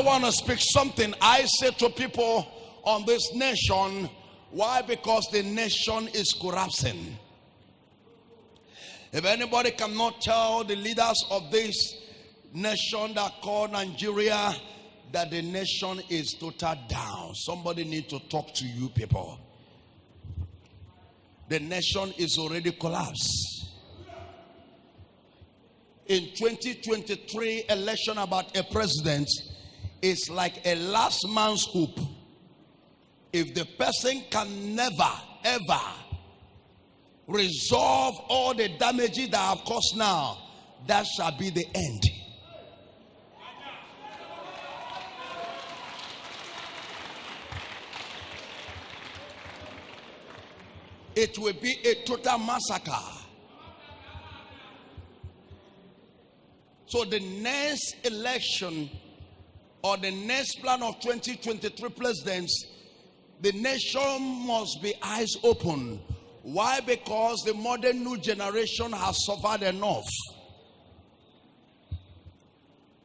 want to speak something. I say to people on this nation, why? Because the nation is collapsing. If anybody cannot tell the leaders of this nation that call Nigeria that the nation is total down, somebody need to talk to you people. The nation is already collapsed. In 2023 election about a president is like a last man's hope. If the person can never ever resolve all the damages that have caused now, that shall be the end. It will be a total massacre. So the next election or the next plan of 2023 presidents, the nation must be eyes open. Why? Because the modern new generation has suffered enough.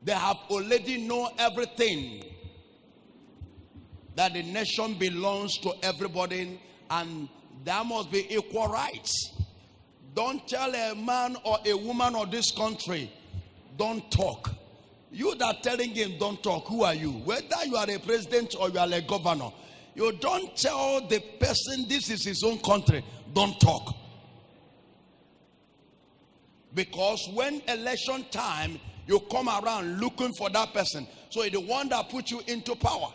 They have already known everything, that the nation belongs to everybody and there must be equal rights. Don't tell a man or a woman of this country, don't talk. You that telling him don't talk, who are you? Whether you are a president or you are a governor, you don't tell the person this is his own country, don't talk. Because when election time, you come around looking for that person. So it's the one that put you into power.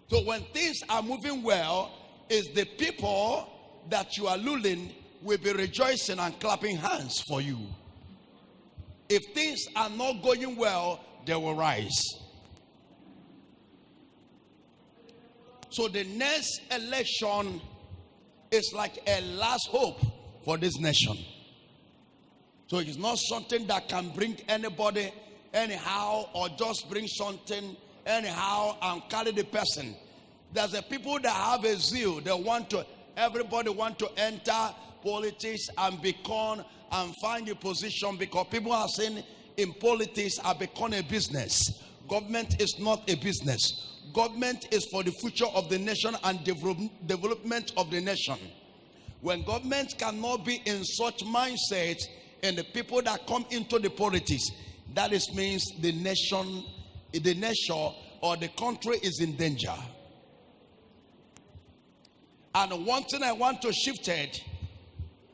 So when things are moving well, it's the people that you are lulling will be rejoicing and clapping hands for you. If things are not going well, they will rise. So the next election is like a last hope for this nation. So it's not something that can bring anybody anyhow, or just bring something anyhow and carry the person. There's a people that have a zeal. They want to, everybody want to enter politics and become and find a position, because people are saying in politics are become a business. Government is not a business. Government is for the future of the nation and development of the nation. When government cannot be in such mindset, and the people that come into the politics, that is means the nation or the country is in danger. And one thing I want to shift it,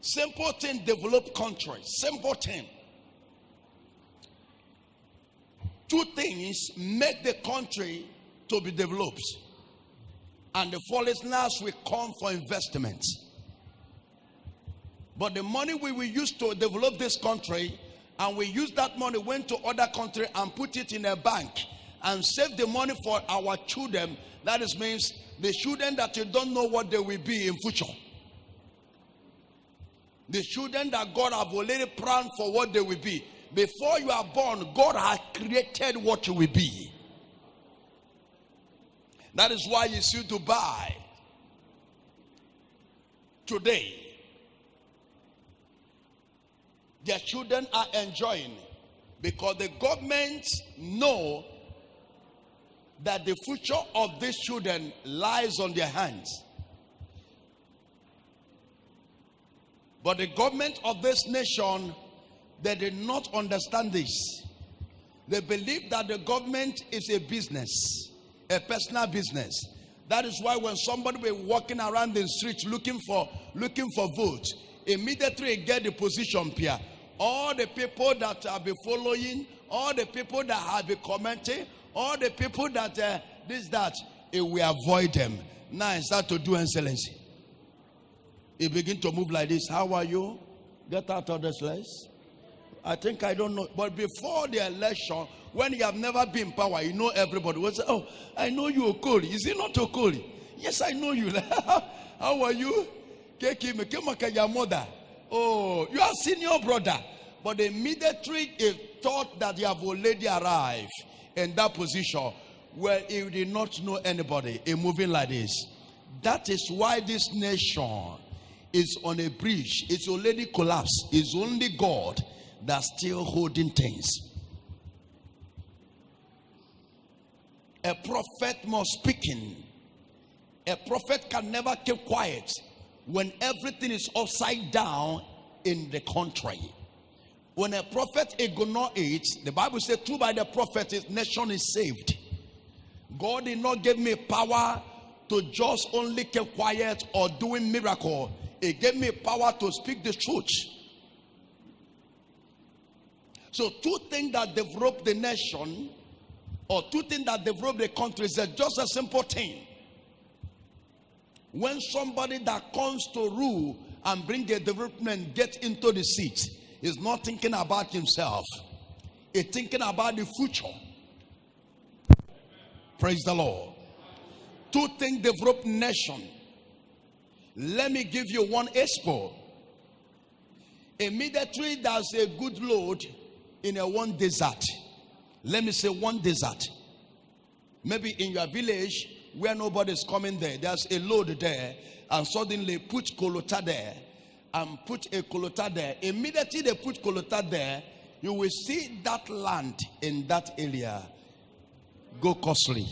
simple thing, developed country, simple thing. Two things make the country to be developed, and the foreigners will come for investment. But the money we will use to develop this country, and we use that money, went to other country and put it in a bank and save the money for our children. That is means the children that you don't know what they will be in future. The children that God have already planned for what they will be. Before you are born, God has created what you will be. That is why you see Dubai today. Their children are enjoying, because the government know that the future of these children lies on their hands. But the government of this nation, they did not understand this. They believe that the government is a business, a personal business. That is why when somebody be walking around the street looking for votes, immediately get the position here. All the people that have been following, all the people that have been commenting, all the people that we avoid them. Now I start to do excellency. He begin to move like this. How are you? Get out of this place. I think I don't know. But before the election, when you have never been in power, you know everybody will say, oh, I know you, Okoli. Is it not Okoli? Yes, I know you. How are you? Your mother. Oh, you are senior brother. But immediately he thought that you have already arrived in that position where he did not know anybody. He moving like this. That is why this nation is on a bridge. It's already collapsed. It's only God that's still holding things. a prophet must speaking. A prophet can never keep quiet when everything is upside down in the country. When a prophet ignores it, the Bible says, through by the prophet, his nation is saved. God did not give me power to just only keep quiet or doing miracle. He gave me power to speak the truth. So two things that develop the nation, or two things that develop the country, is just a simple thing. When somebody that comes to rule and bring a development get into the seat, is not thinking about himself. He's thinking about the future. Praise the Lord. Two things develop nation. Let me give you one example. A military does a good load in a one desert. Let me say one desert. Maybe in your village where nobody is coming there, there's a load there, and suddenly put kolota there and put a kolota there. Immediately they put kolota there, you will see that land in that area go costly.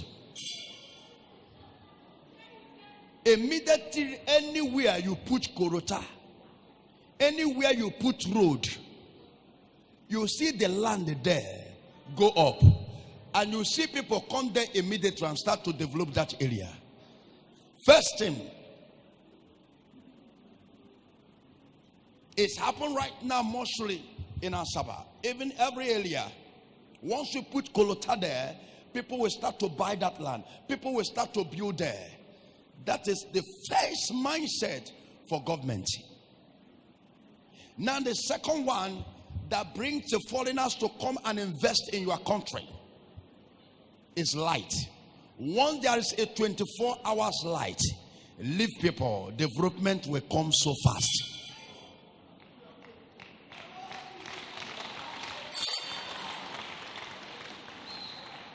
Immediately, anywhere you put kolota, anywhere you put road, you see the land there go up, and you see people come there immediately and start to develop that area. First thing, it's happened right now mostly in Asaba. Even every area, once you put kolota there, people will start to buy that land. People will start to build there. That is the first mindset for government. Now the second one that brings the foreigners to come and invest in your country is light. Once there is a 24 hours light, leave people, development will come so fast.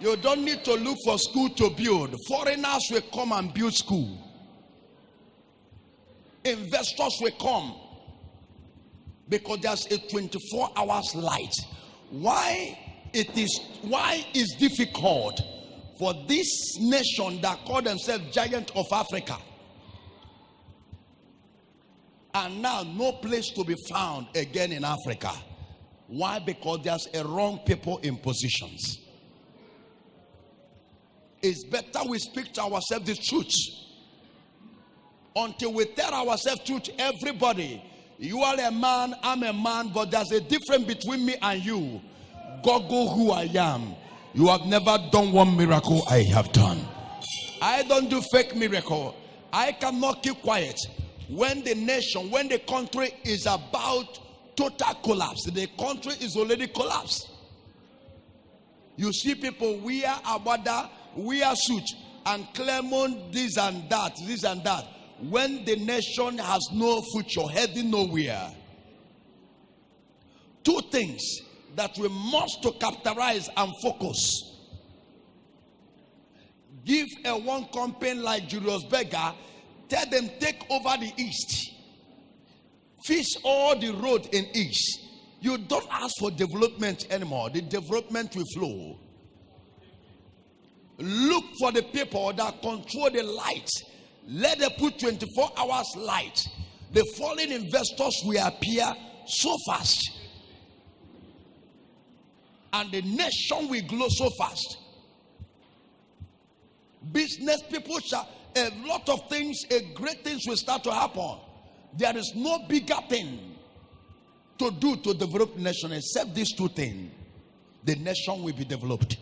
You don't need to look for school to build. Foreigners will come and build school. Investors will come because there's a 24 hours light. Why is difficult for this nation that call themselves giant of Africa, and now no place to be found again in Africa? Why? Because there's a wrong people in positions. It's better we speak to ourselves the truth. Until we tell ourselves truth, everybody, you are a man, I'm a man, but there's a difference between me and you. Google who I am. You have never done one miracle I have done. I don't do fake miracle. I cannot keep quiet. When the nation, when the country is about total collapse, the country is already collapsed. You see people wear abada, wear suit, and claim this and that, this and that, when the nation has no future, heading nowhere. Two things that we must to capitalize and focus. Give a one company like Julius Berger, tell them take over the east, fix all the road in east. You don't ask for development anymore. The development will flow. Look for the people that control the light. Let them put 24 hours light. The foreign investors will appear so fast, and the nation will grow so fast. Business people shall, a lot of things, great things will start to happen. There is no bigger thing to do to develop the nation except these two things. The nation will be developed.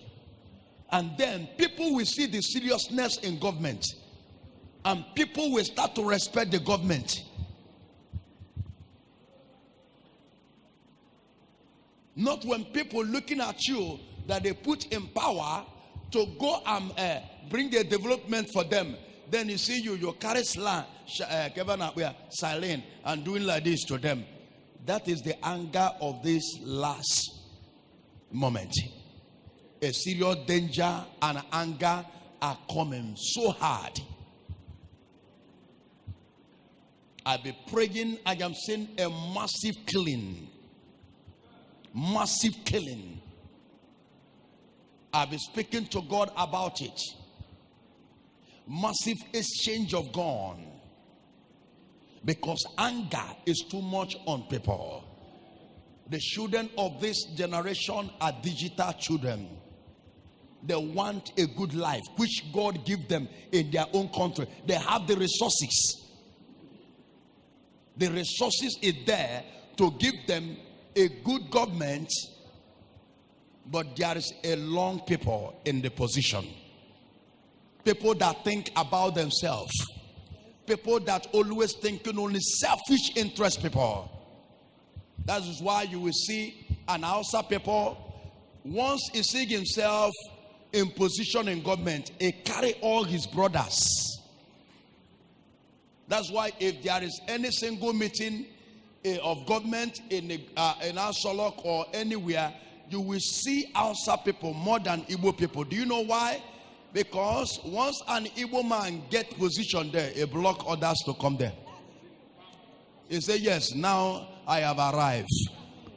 And then people will see the seriousness in government, and people will start to respect the government. Not when people looking at you that they put in power to go and bring the development for them. Then you see you carry silent and doing like this to them. That is the anger of this last moment. A serious danger and anger are coming so hard. I'll be praying. I am seeing a massive killing. Massive killing. I've been speaking to God about it. Massive exchange of gone. Because anger is too much on people. The children of this generation are digital children. They want a good life, which God give them in their own country. They have the resources. The resources is there to give them a good government, but there is a long people in the position. People that think about themselves. People that always thinking only selfish interest people. That is why you will see an Hausa people, once he sees himself in position in government, he carry all his brothers. That's why if there is any single meeting of government in Asolok or anywhere, you will see Hausa people more than Igbo people. Do you know why? Because once an Igbo man get position there, he block others to come there. He say, yes, now I have arrived.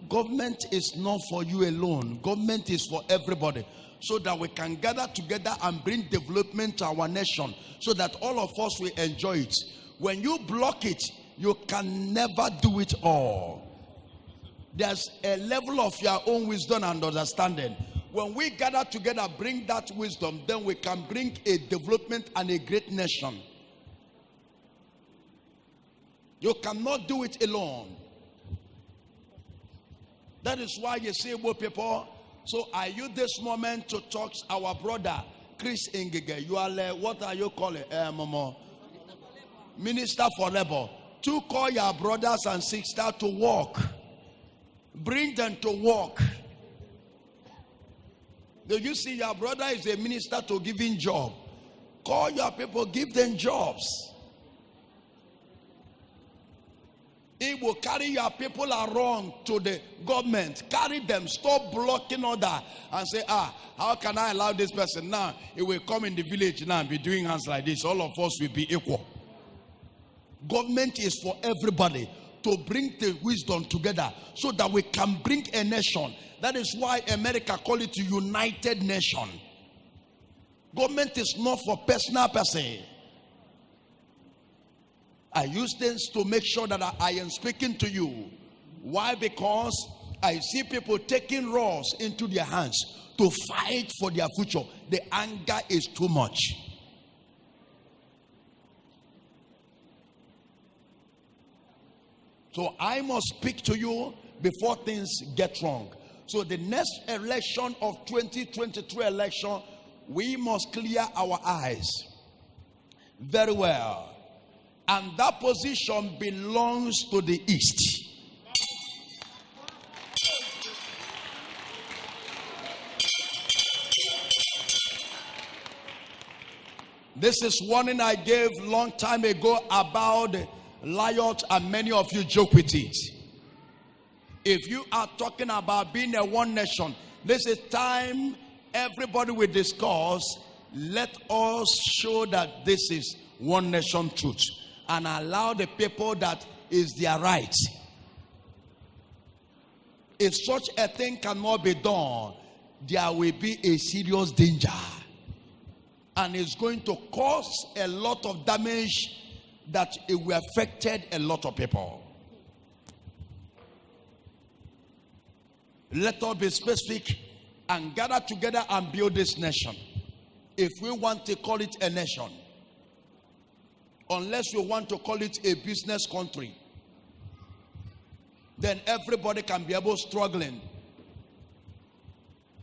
Government is not for you alone. Government is for everybody. So that we can gather together and bring development to our nation. So that all of us will enjoy it. When you block it, you can never do it all. There's a level of your own wisdom and understanding. When we gather together, bring that wisdom, then we can bring a development and a great nation. You cannot do it alone. That is why you see Igbo people. So I use this moment to talk to our brother Chris Ngige. You are what are you calling? Minister for Labor. To call your brothers and sisters to work. Bring them to work. Do you see your brother is a minister to giving job? Call your people, give them jobs. It will carry your people around to the government. Carry them. Stop blocking order and say, how can I allow this person now? He will come in the village now and be doing hands like this. All of us will be equal. Government is for everybody to bring the wisdom together so that we can bring a nation. That is why America call it a United Nation. Government is not for personal person. I use this to make sure that I am speaking to you. Why? Because I see people taking laws into their hands to fight for their future. The anger is too much. So I must speak to you before things get wrong. So the next election of 2023 election, we must clear our eyes very well. And that position belongs to the East. This is warning I gave long time ago about Liot, and many of you joke with it. If you are talking about being a one nation, this is time everybody will discuss. Let us show that this is one nation truth and allow the people that is their right. If such a thing cannot be done, there will be a serious danger, and it's going to cause a lot of damage that it will affect a lot of people. Let us be specific and gather together and build this nation. If we want to call it a nation, unless we want to call it a business country, then everybody can be able struggling.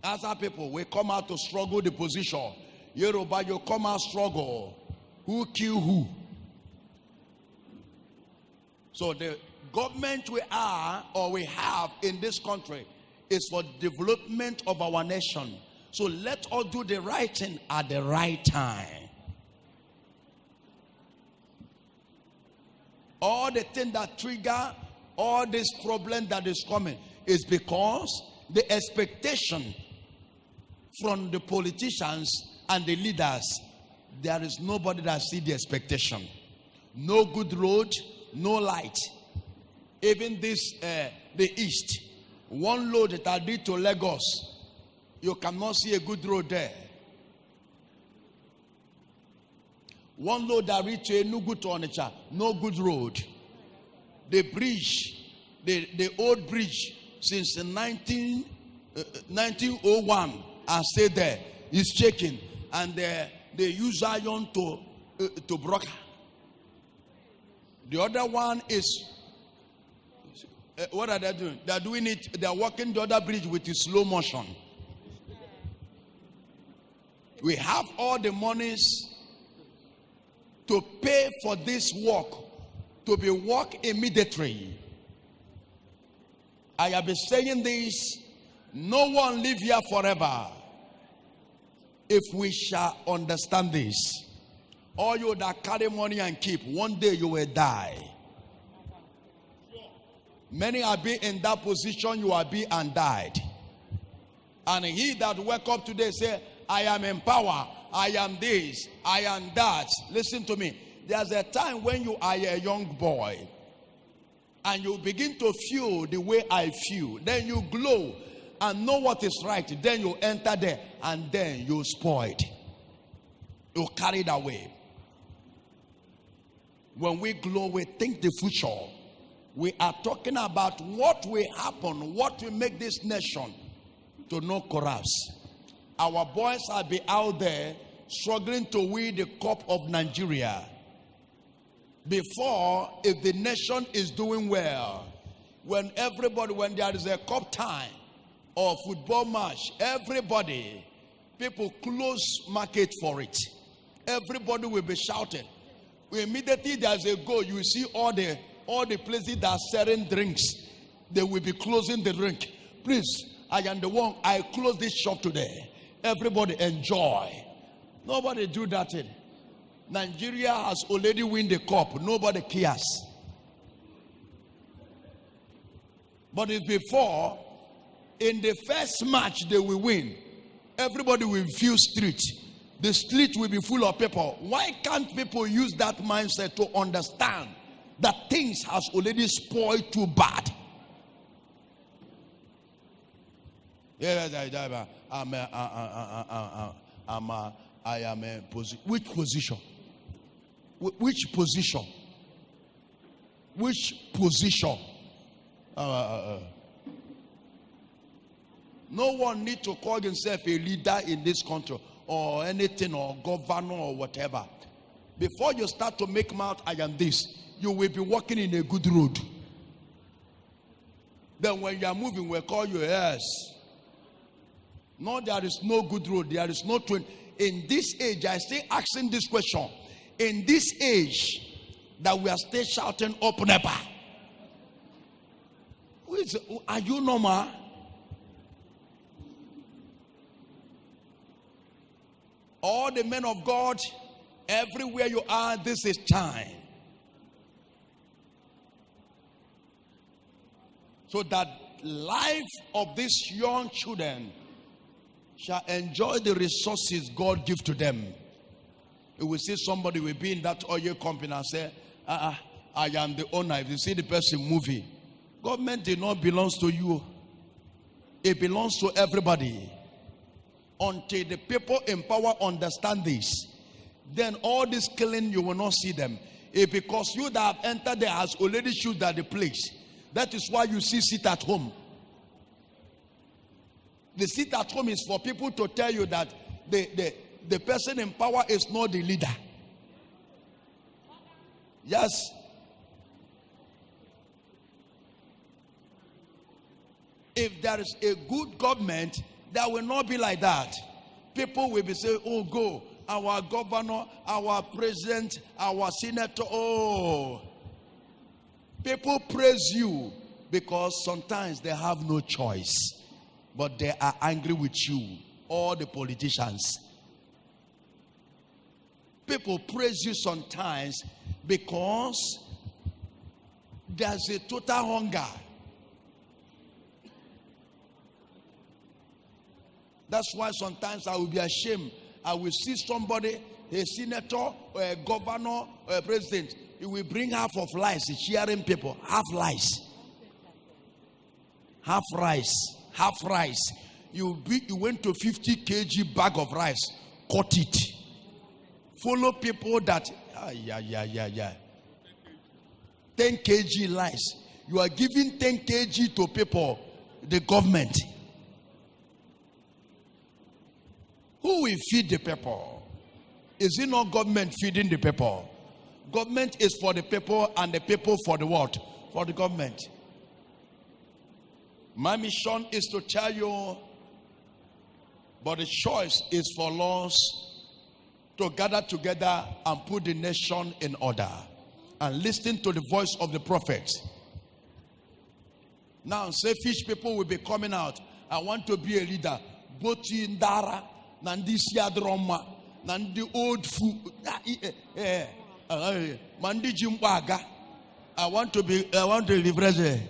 As our people, we come out to struggle the position. Yoruba, you come out struggle. Who kill who? So the government we are or we have in this country is for development of our nation. So let us do the right thing at the right time. All the things that trigger all this problem that is coming is because the expectation from the politicians and the leaders, there is nobody that sees the expectation. No good road, no light. Even this the east, one load that I did to Lagos You cannot see a good road there. One load that reach Enugu to Onitsha, no good road. The bridge, the old bridge since 1901 and stay there is shaking, and they use iron to broker. The other one is what are they doing? They are doing it. They are walking the other bridge with slow motion. We have all the monies to pay for this work to be work immediately. I have been saying this. No one live here forever. If we shall understand this, all you that carry money and keep, one day you will die. Many have been in that position, you have been and died. And he that wake up today say, I am in power, I am this, I am that. Listen to me. There's a time when you are a young boy and you begin to feel the way I feel. Then you glow and know what is right. Then you enter there and then you spoiled. You carried away. When we glow, we think the future. We are talking about what will happen, what will make this nation to not collapse. Our boys will be out there struggling to win the cup of Nigeria. Before, if the nation is doing well, when there is a cup time or football match, people close market for it. Everybody will be shouting. Immediately there's a goal, you see all the places that are selling drinks, they will be closing the drink. Please, I am the one, I close this shop today. Everybody enjoy. Nobody do that thing. Nigeria has already won the cup. Nobody cares. But if before, in the first match they will win, everybody will view street. The street will be full of people. Why can't people use that mindset to understand that things has already spoiled too bad? I am a position. Which position? Which position? Which position? No one need to call himself a leader in this country or anything, or governor or whatever. Before you start to make mouth, I am this, you will be walking in a good road. Then when you are moving, we'll call you, yes. No, there is no good road. There is no twin. In this age, I still asking this question. In this age, that we are still shouting up never. Are you normal? All the men of God, everywhere you are, this is time. So that life of these young children shall enjoy the resources God give to them. You will see somebody will be in that oil company and say, I am the owner. If you see the person moving, government did not belong to you. It belongs to everybody. Until the people in power understand this, then all this killing, you will not see them. Because you that have entered there has already shoot at the place. That is why you see sit at home. The sit at home is for people to tell you that the person in power is not the leader. Yes. If there is a good government, that will not be like that. People will be saying, oh, go. Our governor, our president, our senator. Oh. People praise you because sometimes they have no choice. But they are angry with you. All the politicians. People praise you sometimes because there's a total hunger. That's why sometimes I will be ashamed. I will see somebody, a senator, or a governor, or a president. He will bring half of lice, cheering people. Half lice. Half rice. Half rice. You went to 50 kg bag of rice, cut it. Follow people that 10 kg rice. You are giving 10 kg to people, the government. Who will feed the people? Is it not government feeding the people? Government is for the people and the people for the what? For the government. My mission is to tell you, but the choice is for us to gather together and put the nation in order and listen to the voice of the prophet. Now, selfish people will be coming out. I want to be a leader. Boti Ndara, Nandi Siadroma, Nandi Old Fu, Mandi Jimbaga. I want to be president.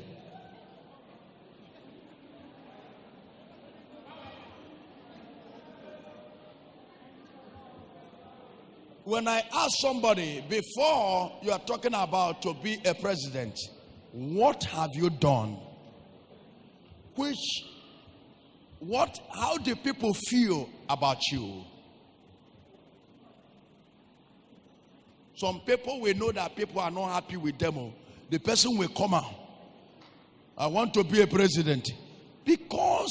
When I ask somebody, before you are talking about to be a president, what have you done? How do people feel about you? Some people will know that people are not happy with them. The person will come out. I want to be a president. Because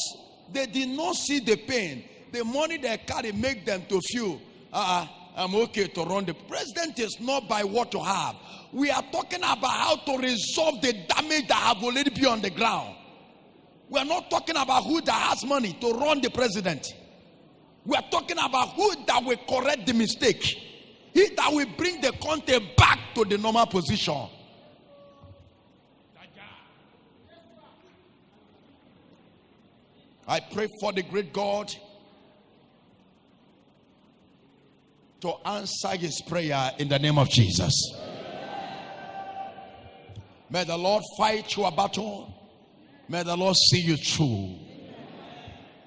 they did not see the pain. The money they carry make them to feel, I'm okay to run. The president is not by what you have. We are talking about how to resolve the damage that have already been on the ground. We are not talking about who that has money to run the president. We are talking about who that will correct the mistake. He that will bring the country back to the normal position. I pray for the great God to answer his prayer in the name of Jesus. May the Lord fight your battle. May the Lord see you through.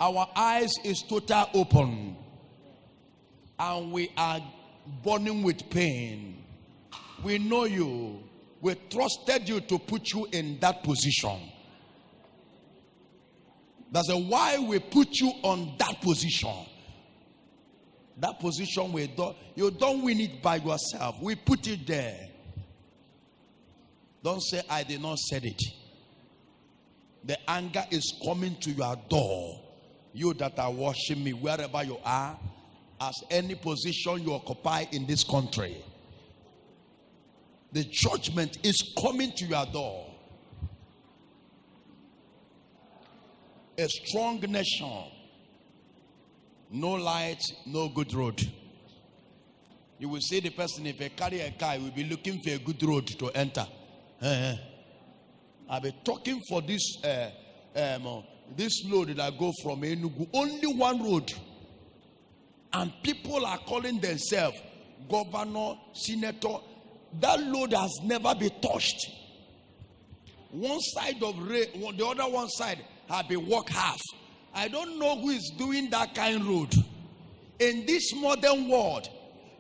Our eyes is total open, and we are burning with pain. We know you. We trusted you to put you in that position. That's why we put you on that position. That position you don't win it by yourself. We put it there. Don't say I did not say it. The anger is coming to your door. You that are watching me, wherever you are, as any position you occupy in this country, the judgment is coming to your door. A strong nation, no light, no good road. You will see the person, if he carry a car, he will be looking for a good road to enter. I'll be talking for this this load that go from Enugu. Only one road. And people are calling themselves governor, senator. That load has never been touched. One side of the other one side have been walked half. I don't know who is doing that kind of road. In this modern world,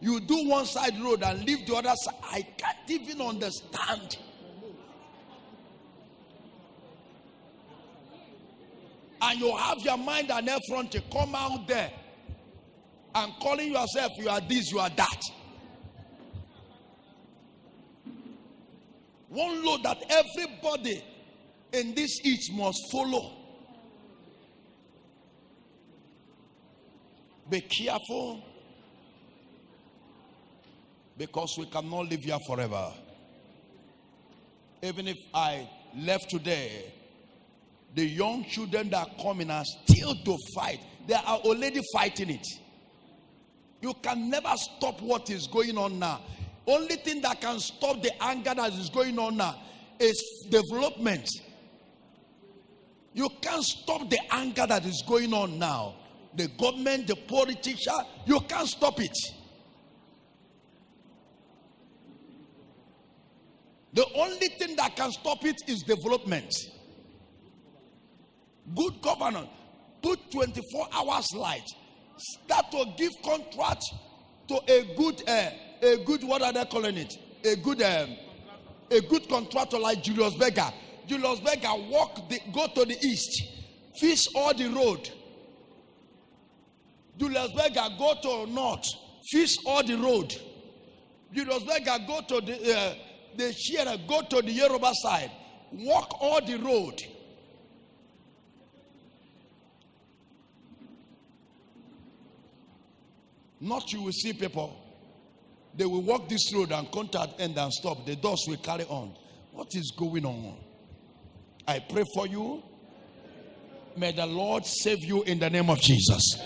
you do one side road and leave the other side. I can't even understand. And you have your mind and effort to come out there and calling yourself, you are this, you are that. One law that everybody in this each must follow. Be careful, because we cannot live here forever. Even if I left today, the young children that are coming are still to fight. They are already fighting it. You can never stop what is going on now. Only thing that can stop the anger that is going on now is development. You can't stop the anger that is going on now. The government, the politician, you can't stop it. The only thing that can stop it is development. Good governance. Put 24 hours light. Start to give contract to a good, what are they calling it? A good contractor like Julius Berger. Julius Berger go to the east, fix all the road, Julius Berger, go to north, fish all the road. Julius Berger, go to the Shire, go to the Yoruba side, walk all the road. Not you will see people. They will walk this road and contact end and stop. The doors will carry on. What is going on? I pray for you. May the Lord save you in the name of Jesus.